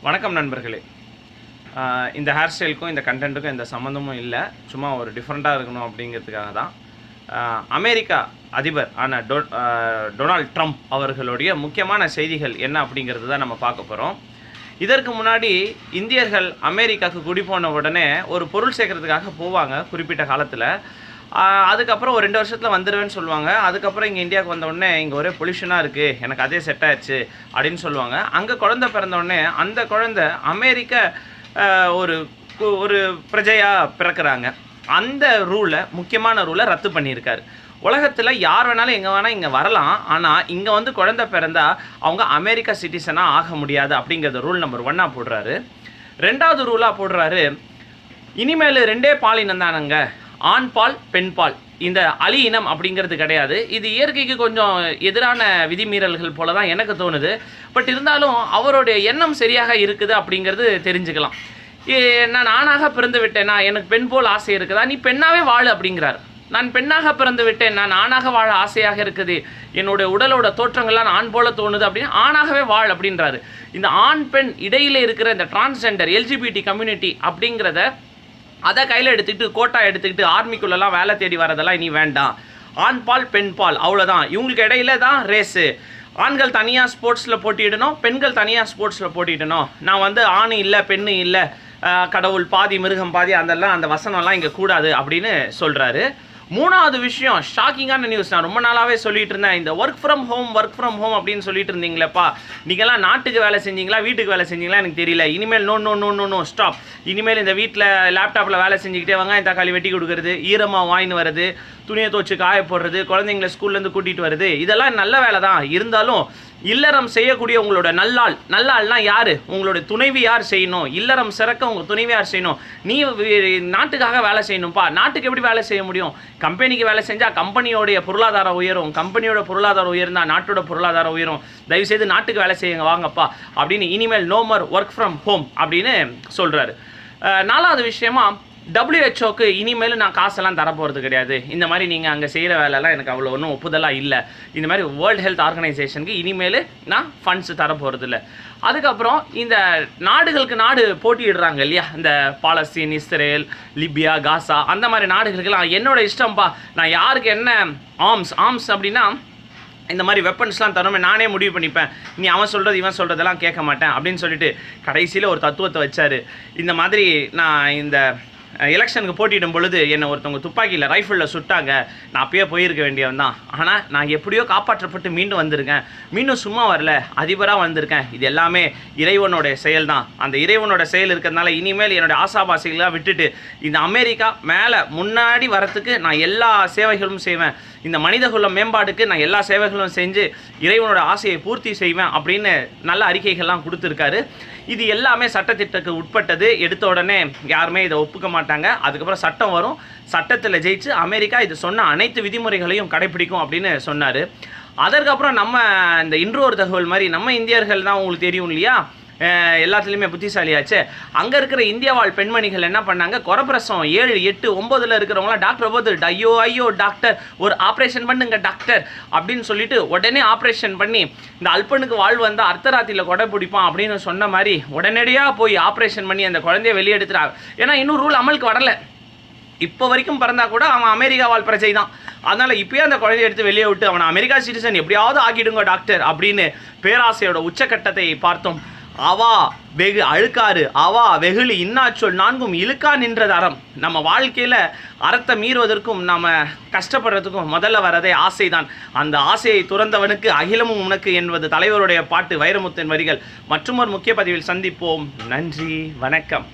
வணக்கம் நண்பர்களே. இந்த ஹேர் ஸ்டைலுக்கும் இந்த கண்டென்ட்டுக்கும் எந்த சம்மந்தமும் இல்லை. சும்மா ஒரு டிஃப்ரெண்ட்டாக இருக்கணும் அப்படிங்கிறதுக்காக தான். அமெரிக்கா அதிபர் ஆன டொனால்ட் ட்ரம்ப் அவர்களுடைய முக்கியமான செய்திகள் என்ன அப்படிங்கிறது தான் நம்ம பார்க்க போகிறோம். இதற்கு முன்னாடி இந்தியர்கள் அமெரிக்காவுக்கு குடி போன உடனே ஒரு பொருள் சேர்க்கறதுக்காக போவாங்க குறிப்பிட்ட காலத்தில். அதுக்கப்புறம் ஒரு 2 வருஷத்தில் வந்துடுவேன்னு சொல்லுவாங்க. அதுக்கப்புறம் இங்கே இந்தியாவுக்கு வந்தோடனே இங்கே ஒரே பொல்யூஷனாக இருக்குது, எனக்கு அதே செட் ஆயிடுச்சு அப்படின்னு சொல்லுவாங்க. அங்கே குழந்தை பிறந்தோடனே அந்த குழந்தை அமெரிக்க ஒரு ஒரு பிரஜையாக பிறக்கிறாங்க. அந்த முக்கியமான ரூலை ரத்து பண்ணியிருக்காரு. உலகத்தில் யார் வேணாலும் எங்கே வேணால் இங்கே வரலாம், ஆனால் இங்கே வந்து குழந்தை பிறந்தா அவங்க அமெரிக்கா சிட்டிசனாக ஆக முடியாது அப்படிங்கிறத ரூல் நம்பர் 1 போடுறாரு. 2வது ரூலாக போடுறாரு, இனிமேல் 2 பாலினம் தானங்க, ஆண் பால் பெண் பால். இந்த அலி இனம் அப்படிங்கிறது கிடையாது. இது இயற்கைக்கு கொஞ்சம் எதிரான விதிமீறல்கள் போல தான் எனக்கு தோணுது. பட் இருந்தாலும் அவருடைய எண்ணம் சரியாக இருக்குது அப்படிங்கிறது தெரிஞ்சுக்கலாம். நான் ஆணாக பிறந்து விட்டேனா, எனக்கு பெண் போல் ஆசை இருக்குதா, நீ பெண்ணாகவே வாழு அப்படிங்கிறார். நான் பெண்ணாக பிறந்து விட்டேன், நான் ஆணாக வாழ ஆசையாக இருக்குது, என்னுடைய உடலோட தோற்றங்கள்லாம் ஆண் போல தோணுது அப்படின்னு ஆணாகவே வாழ் அப்படின்றாரு. இந்த ஆண் பெண் இடையில இருக்கிற இந்த டிரான்ஸ்ஜெண்டர் எல்ஜிபிடி கம்யூனிட்டி அப்படிங்கிறத அதை கையில் எடுத்துக்கிட்டு கோட்டா எடுத்துக்கிட்டு ஆர்மிக்குள்ளெல்லாம் வேலை தேடி வரதெல்லாம் இனி வேண்டாம். ஆண் பால் பெண் பால் அவ்வளோதான். இவங்களுக்கு இடையில தான் ரேஸு. ஆண்கள் தனியாக ஸ்போர்ட்ஸில் போட்டியிடணும், பெண்கள் தனியாக ஸ்போர்ட்ஸில் போட்டியிடணும். நான் வந்து ஆண் இல்லை பெண்ணு இல்லை, கடவுள் பாதி மிருகம் பாதி, அந்த வசனம்லாம் இங்கே கூடாது அப்படின்னு சொல்கிறாரு. 3வது விஷயம், ஷாக்கிங்கான நியூஸ். நான் ரொம்ப நாளாகவே சொல்லிட்டு இருந்தேன், இந்த ஒர்க் ஃப்ரம் ஹோம் அப்படின்னு சொல்லிட்டு இருந்தீங்களேப்பா, நீங்கள்லாம் நாட்டுக்கு வேலை செஞ்சீங்களா வீட்டுக்கு வேலை செஞ்சீங்களா எனக்கு தெரியல. இனிமேல் நோ ஸ்டாப். இனிமேல் இந்த வீட்டில் லேப்டாப்பில் வேலை செஞ்சுக்கிட்டே வெங்காயம் தக்காளி வெட்டி கொடுக்குறது, ஈரமாக வாங்கின்னு வர்றது, துணியை துவச்சி காய போடுறது, குழந்தைங்களை ஸ்கூல்லேருந்து கூட்டிகிட்டு வருது, இதெல்லாம் நல்ல வேலை தான். இருந்தாலும் இல்லறம் செய்யக்கூடிய உங்களோட நல்லாள்னா யார்? உங்களுடைய துணைவி யார் செய்யணும்? இல்லறம் சிறக்க உங்கள் துணைவி யார் செய்யணும்? நீ நாட்டுக்காக வேலை செய்யணும்ப்பா. நாட்டுக்கு எப்படி வேலை செய்ய முடியும்? கம்பெனிக்கு வேலை செஞ்சால் கம்பெனியோடைய பொருளாதாரம் உயரும், கம்பெனியோட பொருளாதாரம் உயர்ந்தால் நாட்டோட பொருளாதாரம் உயரும். தயவுசெய்து நாட்டுக்கு வேலை செய்யுங்க வாங்கப்பா அப்படின்னு இனிமேல் no more work from home அப்படின்னு சொல்கிறாரு. 4வது விஷயமா, WHO இனிமேல் நான் காசெல்லாம் தரப்போகிறது கிடையாது. இந்த மாதிரி நீங்கள் அங்கே செய்கிற வேலைலாம் எனக்கு அவ்வளோ ஒன்றும் ஒப்புதலாக இல்லை. இந்த மாதிரி வேர்ல்டு ஹெல்த் ஆர்கனைசேஷனுக்கு இனிமேல் நான் ஃபண்ட்ஸ் தரப்போகிறது இல்லை. அதுக்கப்புறம் இந்த நாடுகளுக்கு நாடு போட்டியிடுறாங்க இல்லையா, இந்த பாலஸ்தீன், இஸ்ரேல், லிபியா, காசா, அந்த மாதிரி நாடுகளுக்கெல்லாம் என்னோட இஷ்டம்ப்பா, நான் யாருக்கு என்ன ஆர்ம்ஸ் அப்படின்னா இந்த மாதிரி வெப்பன்ஸ்லாம் தரணுமே நானே முடிவு பண்ணிப்பேன், நீ அவன் சொல்கிறது இவன் சொல்கிறதெல்லாம் கேட்க மாட்டேன் அப்படின்னு சொல்லிட்டு கடைசியில் ஒரு தத்துவத்தை வச்சார். இந்த மாதிரி நான் இந்த எலெக்ஷனுக்கு போட்டியிடும் பொழுது என்னை ஒருத்தவங்க துப்பாக்கியில் ரைஃபிளில் சுட்டாங்க, நான் அப்பயே போயிருக்க வேண்டியவன் தான். ஆனால் நான் எப்படியோ காப்பாற்றப்பட்டு மீண்டும் வந்திருக்கேன், மீண்டும் சும்மா வரல, அதிபராக வந்திருக்கேன். இது எல்லாமே இறைவனோட செயல் தான். அந்த இறைவனோட செயல் இருக்கிறதுனால இனிமேல் என்னோடய ஆசாபாசைகளாக விட்டுட்டு இந்த அமெரிக்கா மேலே முன்னாடி வரத்துக்கு நான் எல்லா சேவைகளும் செய்வேன். இந்த மனிதகுல மேம்பாடுக்கு நான் எல்லா சேவைகளும் செஞ்சு இறைவனோட ஆசையை பூர்த்தி செய்வேன் அப்படின்னு நல்ல அறிக்கைகள்லாம் கொடுத்துருக்காரு. இது எல்லாமே சட்டத்திட்டத்துக்கு உட்பட்டது. எடுத்த உடனே யாருமே இதை ஒப்புக்க மாட்டாங்க. அதுக்கப்புறம் சட்டம் வரும், சட்டத்தில் ஜெயிச்சு அமெரிக்கா இது சொன்ன அனைத்து விதிமுறைகளையும் கடைப்பிடிக்கும் அப்படின்னு சொன்னார். அதற்கப்புறம் நம்ம இந்த இன்றொரு தகவல் மாதிரி, நம்ம இந்தியர்கள் தான் உங்களுக்கு தெரியும் இல்லையா, எல்லாத்துலேயுமே புத்திசாலியாச்சு. அங்கே இருக்கிற இந்திய வாழ் பெண்மணிகள் என்ன பண்ணாங்க, குறப்பிரசவம் 7, 8, 9 இருக்கிறவங்களாம் டாக்டர் போது ஐயோ டாக்டர் ஒரு ஆப்ரேஷன் பண்ணுங்க டாக்டர் அப்படின்னு சொல்லிட்டு உடனே ஆப்ரேஷன் பண்ணி இந்த அல்பனுக்கு வாழ்வு வந்தால் அர்த்தராத்திரியில் கொடை பிடிப்பான் அப்படின்னு சொன்ன மாதிரி உடனடியாக போய் ஆப்ரேஷன் பண்ணி அந்த குழந்தைய வெளியே எடுத்துட்டாங்க. ஏன்னா இன்னும் ரூல் அமலுக்கு வரலை. இப்போ வரைக்கும் பிறந்தா கூட அவன் அமெரிக்கா வாழ் பிரஜை தான். அதனால் இப்போயே அந்த குழந்தைய எடுத்து வெளியே விட்டு அவனை அமெரிக்கா சிட்டிசன் எப்படியாவது ஆக்கிடுங்க டாக்டர் அப்படின்னு பேராசையோட உச்சக்கட்டத்தை பார்த்தோம். அவா வெகு அழுக்காறு அவா வெகுளி இன்னாச்சொல் 4ம் இழுக்கா நின்றது அறம். நம்ம வாழ்க்கையில் அறத்தை மீறுவதற்கும் நம்ம கஷ்டப்படுறதுக்கும் முதல்ல வரதே ஆசைதான். அந்த ஆசையை துறந்தவனுக்கு அகிலமும் உனக்கு என்பது தலைவருடைய பாட்டு, வைரமுத்தின் வரிகள். மற்றொரு முக்கிய பதிவில் சந்திப்போம். நன்றி, வணக்கம்.